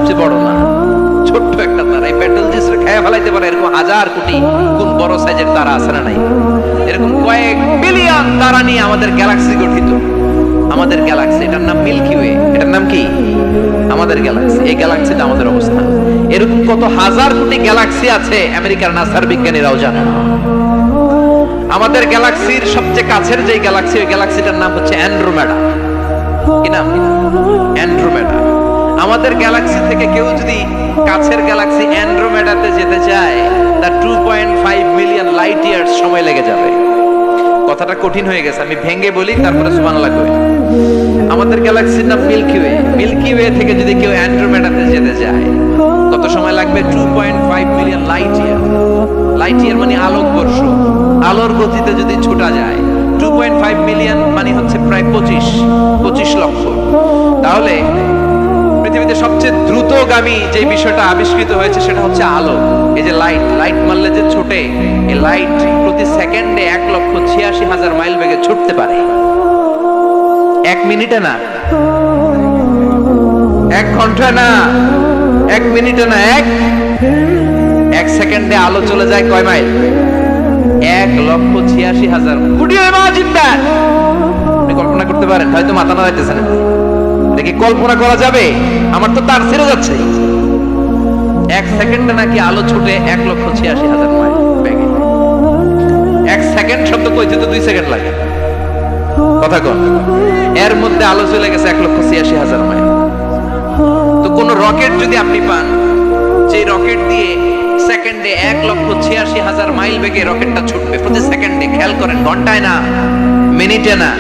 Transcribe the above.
সবচেয়ে বড় না, ছোট্ট একটা তারা। এই বেটেলজিউস খেয়ে ফেলাইতে পারে এরকম হাজার কোটি গুণ বড় সাইজের তারা আছে না নাই? এরকম কয়েক বিলিয়ন তারা নিয়ে আমাদের গ্যালাক্সি গঠিত। আমাদের গ্যালাক্সি, এটার নাম মিল্কি ওয়ে। এটার নাম কি? আমাদের গ্যালাক্সি। এই গ্যালাক্সিতে আমাদের অবস্থান। এরকম কত হাজার কোটি গ্যালাক্সি আছে আমেরিকার নাসার বিজ্ঞানীরাও জানে না। আমাদের গ্যালাক্সির সবচেয়ে কাছের যে গ্যালাক্সি, ওই গ্যালাক্সিটার নাম হচ্ছে অ্যান্ড্রোমেডা। কি নাম? অ্যান্ড্রোমেডা। আমাদের গ্যালাক্সি থেকে কেউ যদি কাছের গ্যালাক্সি অ্যান্ড্রোমেডাতে যেতে চায়, তার 2.5 মিলিয়ন লাইট ইয়ার্স সময় লেগে যাবে। কথাটা কঠিন হয়ে গেছে, আমি ভেঙে বলি, তারপরে সুবহানাল্লাহ কই। আমাদের গ্যালাক্সির নাম মিল্কি ওয়ে। মিল্কি ওয়ে থেকে যদি কেউ অ্যান্ড্রোমেডাতে যেতে চায়, কত সময় লাগবে? 2.5 million light year. Light year মানে আলোকবর্ষ। আলোর গতিতে যদি ছোটা যায়, 2.5 মিলিয়ন মানে হচ্ছে প্রায় 25 লক্ষ। তাহলে পৃথিবীতে সবচেয়ে দ্রুতগামী যে বিষয়টা আবিষ্কৃত হয়েছে সেটা হচ্ছে আলো। এই যে লাইট মারলে যে ছোটে, এই লাইট প্রতি সেকেন্ডে 1,86,000 মাইল বেগে ছুটতে পারে। 1 মিনিটে না, 1 ঘন্টা না, 1 মিনিটে না, 1 সেকেন্ডে আলো চলে যায় কয় mile? 1,86,000। Could you imagine that? আপনি কল্পনা করতে পারেন? হয়তো মাথা নাড়াইতেছে না। এটা কি কল্পনা করা যাবে? আমার তো তার ছেড়ে যাচ্ছে। 1 সেকেন্ডে নাকি আলো ছুটে 1,86,000 মাইল বেগে। 1 সেকেন্ড শব্দ কইতে তো 2 সেকেন্ড লাগে। কথা কোন? এর মধ্যে আলো চলে গেছে 1,86,000 মাইল। তো কোন রকেট যদি আপনি পান, যে রকেট দিয়ে সেকেন্ডে 1,86,000 মাইল বেগে রকেটটা ছুটবে প্রতি সেকেন্ডে, খেয়াল করেন, ঘন্টায় না, মিনিটে না,